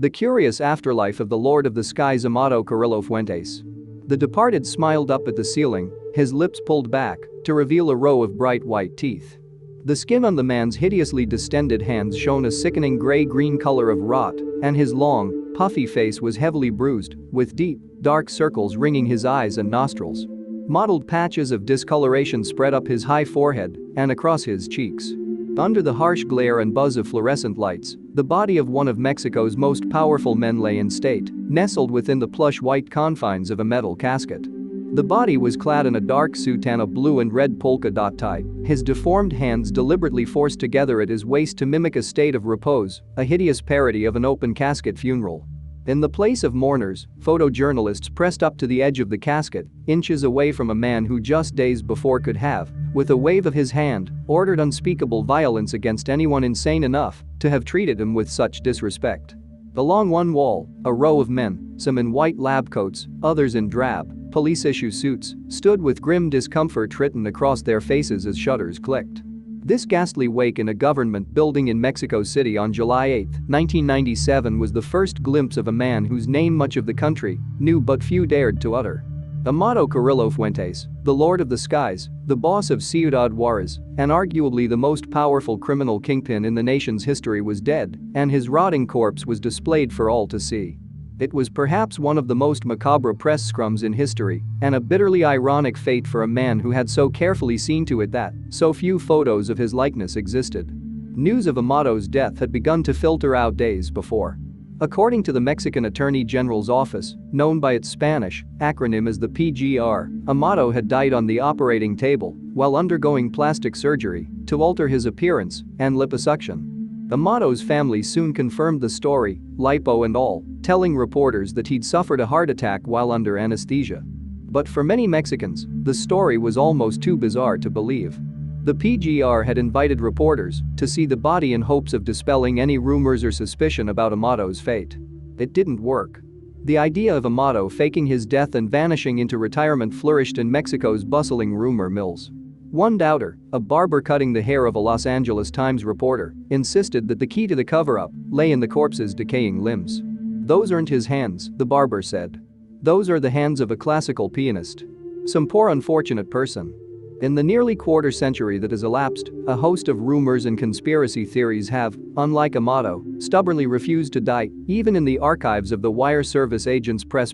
The curious afterlife of the Lord of the Skies Amado Carrillo Fuentes. The departed smiled up at the ceiling, his lips pulled back to reveal a row of bright white teeth. The skin on the man's hideously distended hands shone a sickening gray-green color of rot, and his long, puffy face was heavily bruised, with deep, dark circles ringing his eyes and nostrils. Mottled patches of discoloration spread up his high forehead and across his cheeks. Under the harsh glare and buzz of fluorescent lights, the body of one of Mexico's most powerful men lay in state, nestled within the plush white confines of a metal casket. The body was clad in a dark suit and a blue and red polka dot tie, his deformed hands deliberately forced together at his waist to mimic a state of repose, a hideous parody of an open casket funeral. In the place of mourners, photojournalists pressed up to the edge of the casket, inches away from a man who just days before could have, with a wave of his hand, ordered unspeakable violence against anyone insane enough to have treated him with such disrespect. Along one wall, a row of men, some in white lab coats, others in drab, police-issue suits, stood with grim discomfort written across their faces as shutters clicked. This ghastly wake in a government building in Mexico City on July 8, 1997 was the first glimpse of a man whose name much of the country knew but few dared to utter. Amado Carrillo Fuentes, the Lord of the Skies, the boss of Ciudad Juarez, and arguably the most powerful criminal kingpin in the nation's history was dead, and his rotting corpse was displayed for all to see. It was perhaps one of the most macabre press scrums in history, and a bitterly ironic fate for a man who had so carefully seen to it that so few photos of his likeness existed. News of Amado's death had begun to filter out days before. According to the Mexican Attorney General's office, known by its Spanish acronym as the PGR, Amado had died on the operating table while undergoing plastic surgery to alter his appearance and liposuction. Amado's family soon confirmed the story, lipo and all, telling reporters that he'd suffered a heart attack while under anesthesia. But for many Mexicans, the story was almost too bizarre to believe. The PGR had invited reporters to see the body in hopes of dispelling any rumors or suspicion about Amado's fate. It didn't work. The idea of Amado faking his death and vanishing into retirement flourished in Mexico's bustling rumor mills. One doubter, a barber cutting the hair of a Los Angeles Times reporter, insisted that the key to the cover-up lay in the corpse's decaying limbs. "Those aren't his hands," the barber said. "Those are the hands of a classical pianist. Some poor unfortunate person." In the nearly quarter century that has elapsed, a host of rumors and conspiracy theories have, unlike Amado, stubbornly refused to die, even in the archives of the wire service agent's press,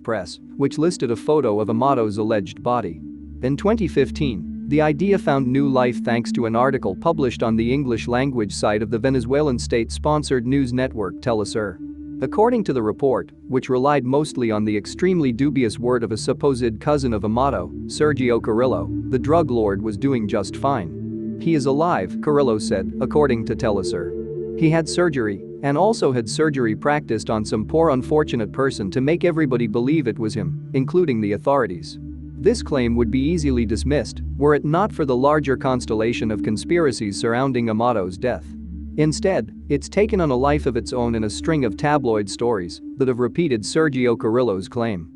which listed a photo of Amado's alleged body. In 2015, the idea found new life thanks to an article published on the English-language site of the Venezuelan state-sponsored news network Telesur. According to the report, which relied mostly on the extremely dubious word of a supposed cousin of Amado, Sergio Carrillo, the drug lord was doing just fine. "He is alive," Carrillo said, according to Telesur. "He had surgery, and also had surgery practiced on some poor unfortunate person to make everybody believe it was him, including the authorities." This claim would be easily dismissed were it not for the larger constellation of conspiracies surrounding Amado's death. Instead, it's taken on a life of its own in a string of tabloid stories that have repeated Sergio Carrillo's claim.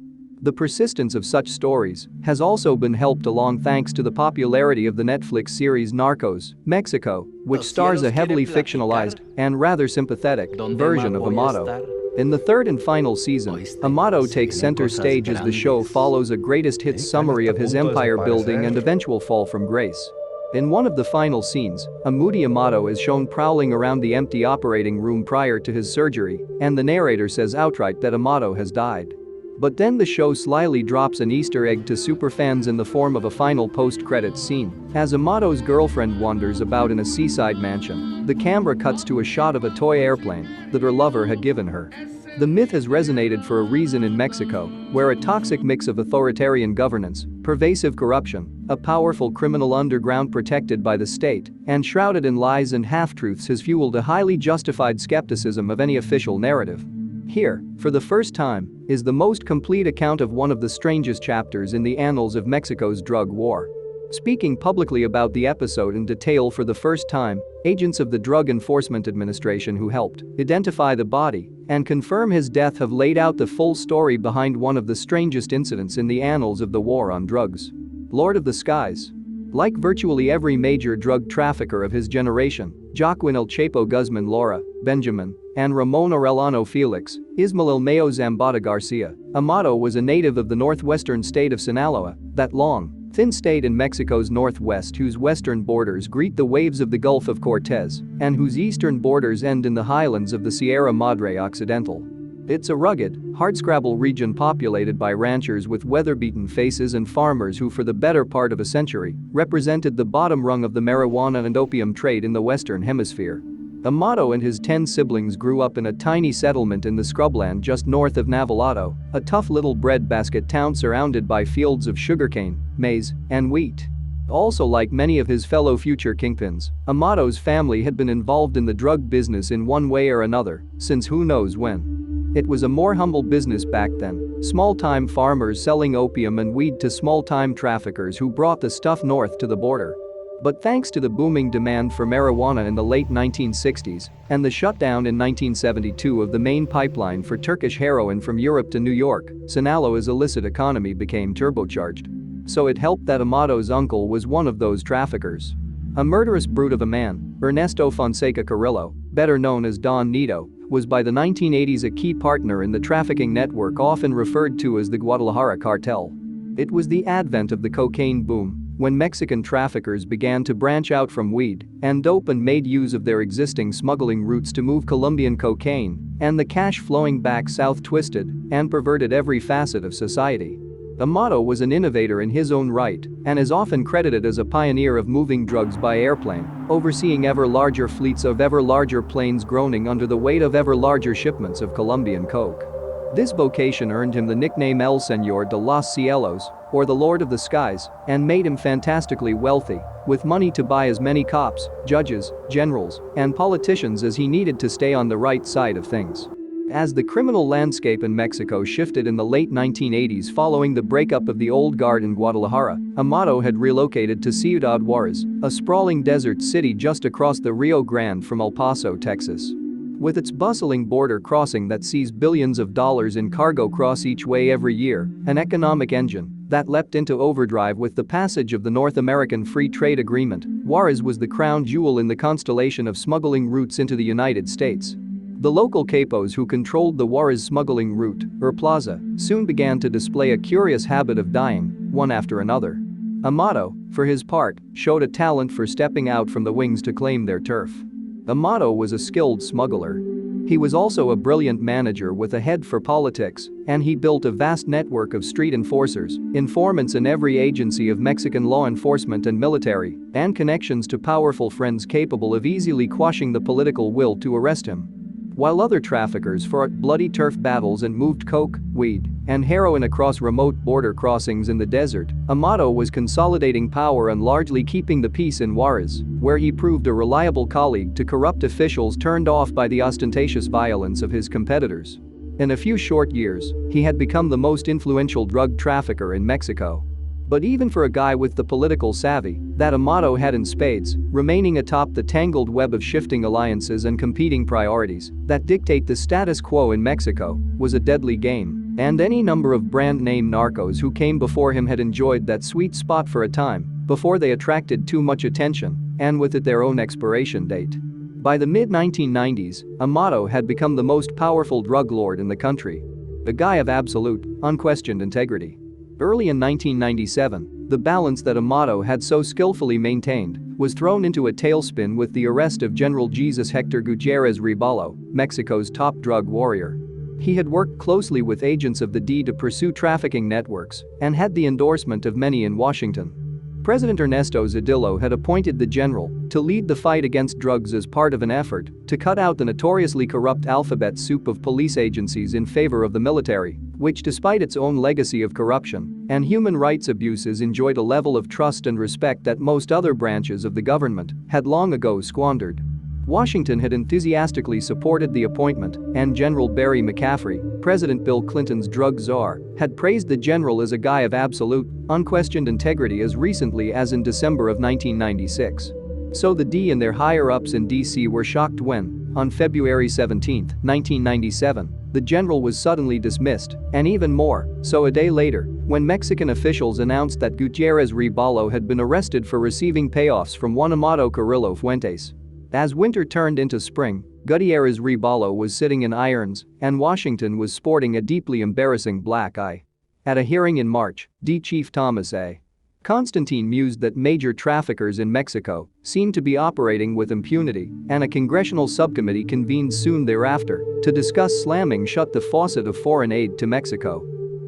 The persistence of such stories has also been helped along thanks to the popularity of the Netflix series Narcos, Mexico, which stars a heavily fictionalized and rather sympathetic version of Amado. In the third and final season, Amado takes center stage as the show follows a greatest hits summary of his empire building and eventual fall from grace. In one of the final scenes, a moody Amado is shown prowling around the empty operating room prior to his surgery, and the narrator says outright that Amado has died. But then the show slyly drops an Easter egg to superfans in the form of a final post-credits scene. As Amado's girlfriend wanders about in a seaside mansion, the camera cuts to a shot of a toy airplane that her lover had given her. The myth has resonated for a reason in Mexico, where a toxic mix of authoritarian governance, pervasive corruption, a powerful criminal underground protected by the state, and shrouded in lies and half-truths has fueled a highly justified skepticism of any official narrative. Here, for the first time, is the most complete account of one of the strangest chapters in the annals of Mexico's drug war. Speaking publicly about the episode in detail for the first time, agents of the Drug Enforcement Administration who helped identify the body and confirm his death have laid out the full story behind one of the strangest incidents in the annals of the war on drugs. Lord of the Skies. Like virtually every major drug trafficker of his generation, Joaquin El Chapo Guzman Lara, Benjamin, and Ramon Arellano Felix, Ismael Mayo Zambada Garcia. Amado was a native of the northwestern state of Sinaloa, that long, thin state in Mexico's northwest whose western borders greet the waves of the Gulf of Cortez and whose eastern borders end in the highlands of the Sierra Madre Occidental. It's a rugged, hardscrabble region populated by ranchers with weather-beaten faces and farmers who for the better part of a century represented the bottom rung of the marijuana and opium trade in the Western Hemisphere. Amado and his 10 siblings grew up in a tiny settlement in the scrubland just north of Navolato, a tough little breadbasket town surrounded by fields of sugarcane, maize, and wheat. Also, like many of his fellow future kingpins, Amado's family had been involved in the drug business in one way or another since who knows when. It was a more humble business back then, small-time farmers selling opium and weed to small-time traffickers who brought the stuff north to the border. But thanks to the booming demand for marijuana in the late 1960s and the shutdown in 1972 of the main pipeline for Turkish heroin from Europe to New York, Sinaloa's illicit economy became turbocharged. So it helped that Amado's uncle was one of those traffickers. A murderous brute of a man, Ernesto Fonseca Carrillo, better known as Don Nito, was by the 1980s a key partner in the trafficking network often referred to as the Guadalajara Cartel. It was the advent of the cocaine boom when Mexican traffickers began to branch out from weed and dope and made use of their existing smuggling routes to move Colombian cocaine, and the cash flowing back south twisted and perverted every facet of society. Amado was an innovator in his own right and is often credited as a pioneer of moving drugs by airplane, overseeing ever larger fleets of ever larger planes groaning under the weight of ever larger shipments of Colombian coke. This vocation earned him the nickname El Señor de los Cielos, or the Lord of the Skies, and made him fantastically wealthy, with money to buy as many cops, judges, generals, and politicians as he needed to stay on the right side of things. As the criminal landscape in Mexico shifted in the late 1980s following the breakup of the old guard in Guadalajara, Amado had relocated to Ciudad Juarez, a sprawling desert city just across the Rio Grande from El Paso, Texas. With its bustling border crossing that sees billions of dollars in cargo cross each way every year, an economic engine that leapt into overdrive with the passage of the North American Free Trade Agreement, Juarez was the crown jewel in the constellation of smuggling routes into the United States. The local capos who controlled the Juarez smuggling route, or plaza, soon began to display a curious habit of dying, one after another. Amado, for his part, showed a talent for stepping out from the wings to claim their turf. Amado was a skilled smuggler. He was also a brilliant manager with a head for politics, and he built a vast network of street enforcers, informants in every agency of Mexican law enforcement and military, and connections to powerful friends capable of easily quashing the political will to arrest him. While other traffickers fought bloody turf battles and moved coke, weed, and heroin across remote border crossings in the desert, Amado was consolidating power and largely keeping the peace in Juarez, where he proved a reliable colleague to corrupt officials turned off by the ostentatious violence of his competitors. In a few short years, he had become the most influential drug trafficker in Mexico. But even for a guy with the political savvy that Amado had in spades, remaining atop the tangled web of shifting alliances and competing priorities that dictate the status quo in Mexico was a deadly game, and any number of brand-name narcos who came before him had enjoyed that sweet spot for a time before they attracted too much attention and with it their own expiration date. By the mid-1990s, Amado had become the most powerful drug lord in the country. A guy of absolute, unquestioned integrity. Early in 1997, the balance that Amado had so skillfully maintained was thrown into a tailspin with the arrest of General Jesus Hector Gutierrez Reballo, Mexico's top drug warrior. He had worked closely with agents of the D to pursue trafficking networks and had the endorsement of many in Washington. President Ernesto Zedillo had appointed the general to lead the fight against drugs as part of an effort to cut out the notoriously corrupt alphabet soup of police agencies in favor of the military, which despite its own legacy of corruption and human rights abuses enjoyed a level of trust and respect that most other branches of the government had long ago squandered. Washington had enthusiastically supported the appointment, and General Barry McCaffrey, President Bill Clinton's drug czar, had praised the general as a guy of absolute, unquestioned integrity as recently as in December of 1996. So the D and their higher-ups in D.C. were shocked when, on February 17, 1997, the general was suddenly dismissed, and even more so a day later, when Mexican officials announced that Gutierrez Reballo had been arrested for receiving payoffs from one Amado Carrillo Fuentes. As winter turned into spring, Gutierrez Rebalo was sitting in irons, and Washington was sporting a deeply embarrassing black eye. At a hearing in March, D. Chief Thomas A. Constantine mused that major traffickers in Mexico seemed to be operating with impunity, and a congressional subcommittee convened soon thereafter to discuss slamming shut the faucet of foreign aid to Mexico.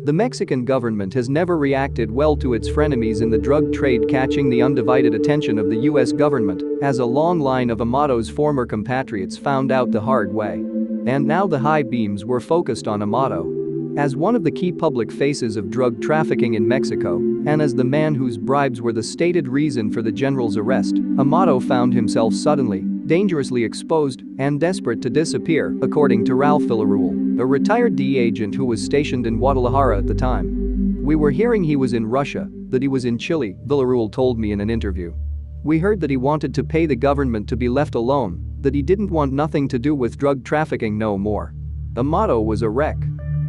The Mexican government has never reacted well to its frenemies in the drug trade, catching the undivided attention of the U.S. government, as a long line of Amado's former compatriots found out the hard way. And now the high beams were focused on Amado. As one of the key public faces of drug trafficking in Mexico, and as the man whose bribes were the stated reason for the general's arrest, Amado found himself suddenly, dangerously exposed, and desperate to disappear, according to Ralph Villarreal, a retired DEA agent who was stationed in Guadalajara at the time. "We were hearing he was in Russia, that he was in Chile," Villarreal told me in an interview. "We heard that he wanted to pay the government to be left alone, that he didn't want nothing to do with drug trafficking no more." Amado was a wreck.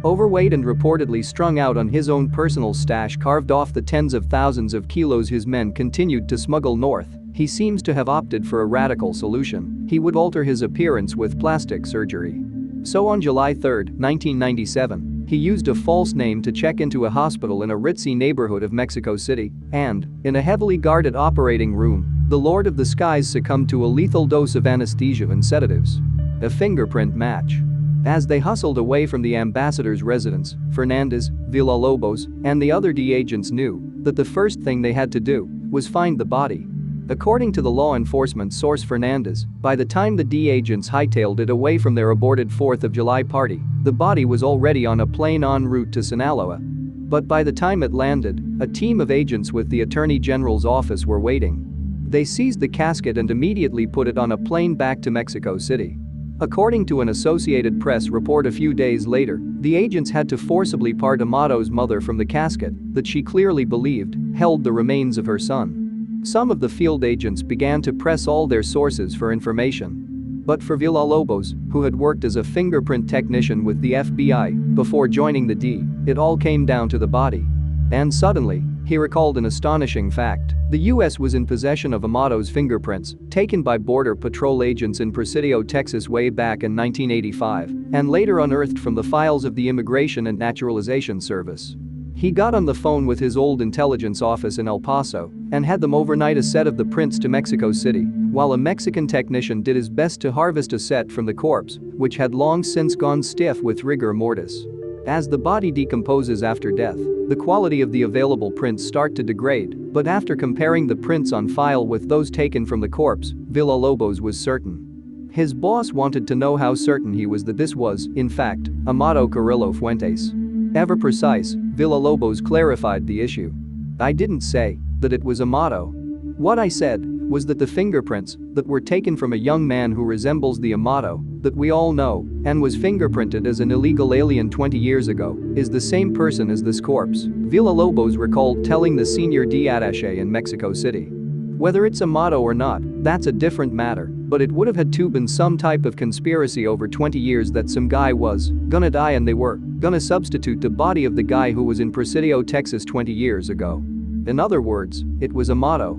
Overweight and reportedly strung out on his own personal stash carved off the tens of thousands of kilos his men continued to smuggle north, he seems to have opted for a radical solution. He would alter his appearance with plastic surgery. So on July 3, 1997, he used a false name to check into a hospital in a ritzy neighborhood of Mexico City, and, in a heavily guarded operating room, the Lord of the Skies succumbed to a lethal dose of anesthesia and sedatives. A fingerprint match. As they hustled away from the ambassador's residence, Fernandez, Villalobos, and the other DEA agents knew that the first thing they had to do was find the body. According to the law enforcement source Fernandez, by the time the DEA agents hightailed it away from their aborted 4th of July party, the body was already on a plane en route to Sinaloa. But by the time it landed, a team of agents with the Attorney General's office were waiting. They seized the casket and immediately put it on a plane back to Mexico City. According to an Associated Press report a few days later, the agents had to forcibly part Amado's mother from the casket that she clearly believed held the remains of her son. Some of the field agents began to press all their sources for information. But for Villalobos, who had worked as a fingerprint technician with the FBI before joining the DEA, it all came down to the body. And suddenly, he recalled an astonishing fact. The U.S. was in possession of Amado's fingerprints, taken by Border Patrol agents in Presidio, Texas way back in 1985, and later unearthed from the files of the Immigration and Naturalization Service. He got on the phone with his old intelligence office in El Paso and had them overnight a set of the prints to Mexico City, while a Mexican technician did his best to harvest a set from the corpse, which had long since gone stiff with rigor mortis. As the body decomposes after death, the quality of the available prints start to degrade, but after comparing the prints on file with those taken from the corpse, Villalobos was certain. His boss wanted to know how certain he was that this was, in fact, Amado Carrillo Fuentes. Ever precise, Villalobos clarified the issue. "I didn't say that it was Amado. What I said was that the fingerprints that were taken from a young man who resembles the Amado that we all know and was fingerprinted as an illegal alien 20 years ago is the same person as this corpse," Villalobos recalled telling the senior DEA attaché in Mexico City. "Whether it's Amado or not, that's a different matter, but it would have had to been some type of conspiracy over 20 years that some guy was gonna die and they were gonna substitute the body of the guy who was in Presidio, Texas 20 years ago. In other words, it was Amado."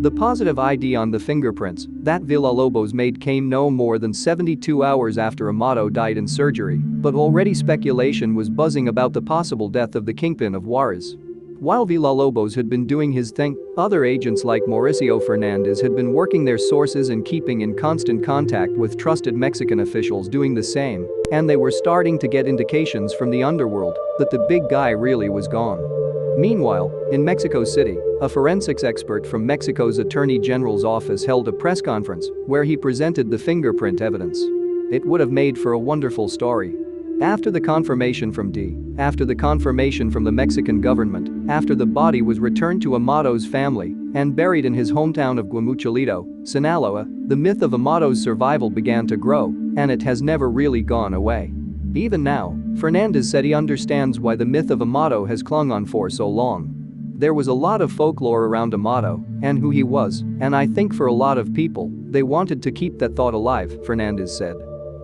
The positive ID on the fingerprints that Villalobos made came no more than 72 hours after Amado died in surgery, but already speculation was buzzing about the possible death of the kingpin of Juarez. While Villalobos had been doing his thing, other agents like Mauricio Fernandez had been working their sources and keeping in constant contact with trusted Mexican officials doing the same, and they were starting to get indications from the underworld that the big guy really was gone. Meanwhile, in Mexico City, a forensics expert from Mexico's Attorney General's office held a press conference where he presented the fingerprint evidence. It would have made for a wonderful story. After the confirmation from DEA, after the confirmation from the Mexican government, after the body was returned to Amado's family and buried in his hometown of Guamuchilito, Sinaloa, the myth of Amado's survival began to grow, and it has never really gone away. Even now, Fernandez said he understands why the myth of Amado has clung on for so long. There was a lot of folklore around Amado and who he was, and I think for a lot of people, they wanted to keep that thought alive, Fernandez said.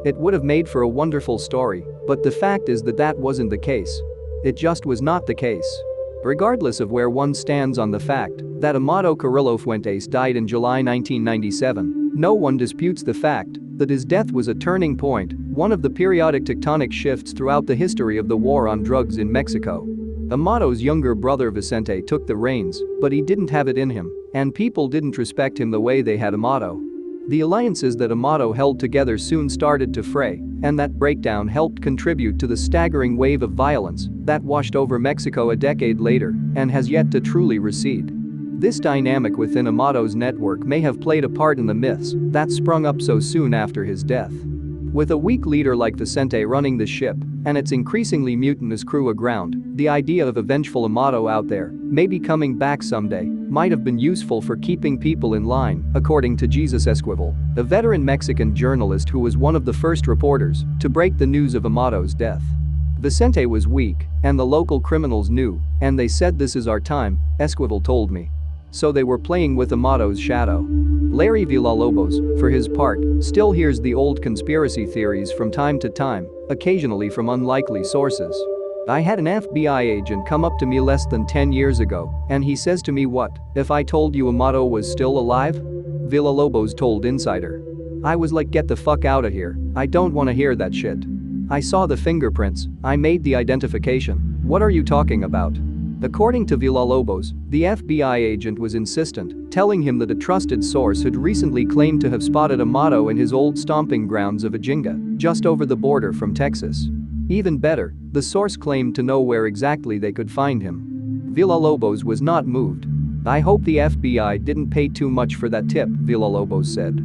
It would have made for a wonderful story, but the fact is that that wasn't the case. It just was not the case. Regardless of where one stands on the fact that Amado Carrillo Fuentes died in July 1997, no one disputes the fact that his death was a turning point, one of the periodic tectonic shifts throughout the history of the war on drugs in Mexico. Amado's younger brother Vicente took the reins, but he didn't have it in him, and people didn't respect him the way they had Amado. The alliances that Amado held together soon started to fray, and that breakdown helped contribute to the staggering wave of violence that washed over Mexico a decade later and has yet to truly recede. This dynamic within Amado's network may have played a part in the myths that sprung up so soon after his death. With a weak leader like Vicente running the ship and its increasingly mutinous crew aground, the idea of a vengeful Amado out there, maybe coming back someday, might have been useful for keeping people in line, according to Jesus Esquivel, a veteran Mexican journalist who was one of the first reporters to break the news of Amado's death. Vicente was weak, and the local criminals knew, and they said, "This is our time," Esquivel told me. So they were playing with Amado's shadow. Larry Villalobos, for his part, still hears the old conspiracy theories from time to time, occasionally from unlikely sources. "I had an FBI agent come up to me less than 10 years ago, and he says to me, 'What if I told you Amado was still alive?'" Villalobos told Insider. "I was like, get the fuck out of here, I don't want to hear that shit. I saw the fingerprints, I made the identification. What are you talking about?" According to Villalobos, the FBI agent was insistent, telling him that a trusted source had recently claimed to have spotted Amado in his old stomping grounds of Ajinga, just over the border from Texas. Even better, the source claimed to know where exactly they could find him. Villalobos was not moved. "I hope the FBI didn't pay too much for that tip," Villalobos said.